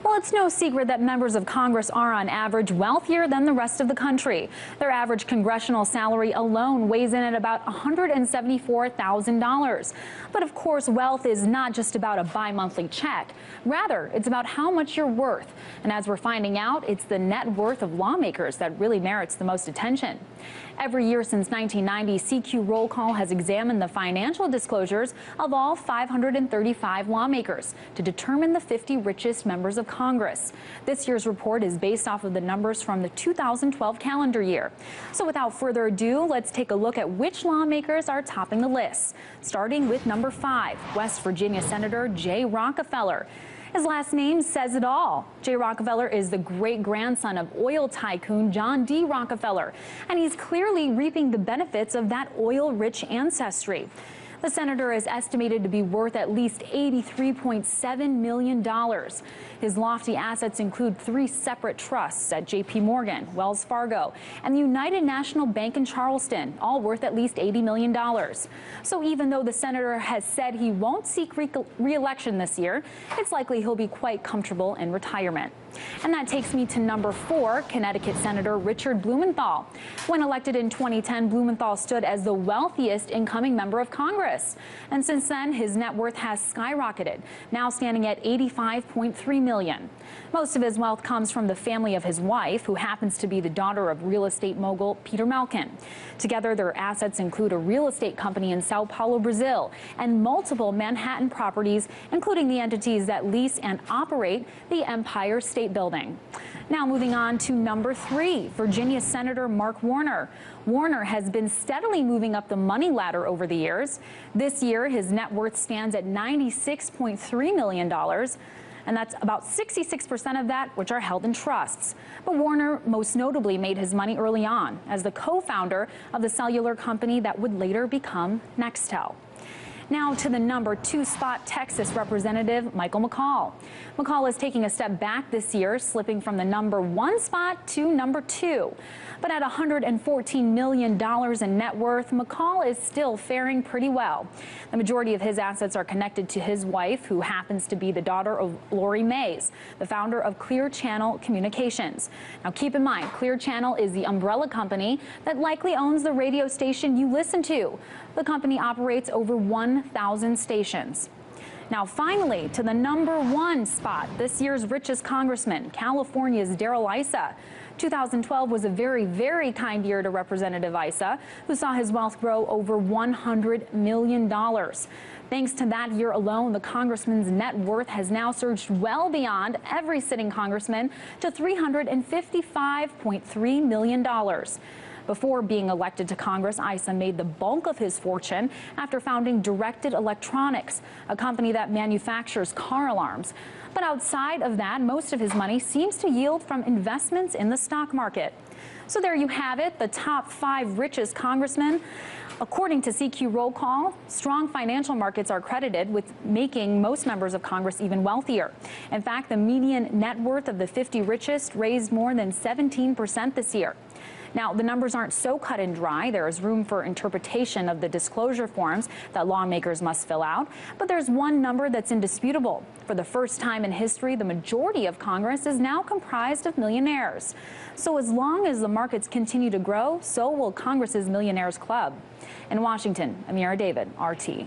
Well, it's no secret that members of Congress are on average wealthier than the rest of the country. Their average congressional salary alone weighs in at about $174,000. But of course, wealth is not just about a bi-monthly check. Rather, it's about how much you're worth. And as we're finding out, it's the net worth of lawmakers that really merits the most attention. Every year since 1990, CQ Roll Call has examined the financial disclosures of all 535 lawmakers to determine the 50 richest members of Congress. This year's report is based off of the numbers from the 2012 calendar year. So without further ado, let's take a look at which lawmakers are topping the list. Starting with number 5, West Virginia Senator Jay Rockefeller. His last name says it all. Jay Rockefeller is the great-grandson of oil tycoon John D. Rockefeller, and he's clearly reaping the benefits of that oil-rich ancestry. The senator is estimated to be worth at least $83.7 million. His lofty assets include 3 separate trusts at J.P. Morgan, Wells Fargo, and the United National Bank in Charleston, all worth at least $80 million. So even though the senator has said he won't seek re-election this year, it's likely he'll be quite comfortable in retirement. And that takes me to number 4, Connecticut Senator Richard Blumenthal. When elected in 2010, Blumenthal stood as the wealthiest incoming member of Congress. And since then, his net worth has skyrocketed, now standing at $85.3 million. Most of his wealth comes from the family of his wife, who happens to be the daughter of real estate mogul Peter Malkin. Together, their assets include a real estate company in Sao Paulo, Brazil, and multiple Manhattan properties, including the entities that lease and operate the Empire State Building. Now moving on to number 3, Virginia Senator Mark Warner. Warner has been steadily moving up the money ladder over the years. This year, his net worth stands at $96.3 million. And that's about 66% of that which are held in trusts. But Warner most notably made his money early on as the co-founder of the cellular company that would later become Nextel. Now to the number 2 spot, Texas Representative Michael McCaul. McCaul is taking a step back this year, slipping from the number 1 spot to number 2. But at $114 million in net worth, McCaul is still faring pretty well. The majority of his assets are connected to his wife, who happens to be the daughter of Lori Mays, the founder of Clear Channel Communications. Now keep in mind, Clear Channel is the umbrella company that likely owns the radio station you listen to. The company operates over 1,000 stations. Now finally, to the number 1 spot, this year's richest congressman, California's Darrell Issa. 2012 was a very, very kind year to Representative Issa, who saw his wealth grow over $100 million. Thanks to that year alone, the congressman's net worth has now surged well beyond every sitting congressman to $355.3 million. Before being elected to Congress, Issa made the bulk of his fortune after founding Directed Electronics, a company that manufactures car alarms. But outside of that, most of his money seems to yield from investments in the stock market. So there you have it, the top 5 richest congressmen. According to CQ Roll Call, strong financial markets are credited with making most members of Congress even wealthier. In fact, the median net worth of the 50 richest raised more than 17% this year. Now, the numbers aren't so cut and dry. There is room for interpretation of the disclosure forms that lawmakers must fill out. But there's one number that's indisputable. For the first time in history, the majority of Congress is now comprised of millionaires. So as long as the markets continue to grow, so will Congress's Millionaires Club. In Washington, Amira David, RT.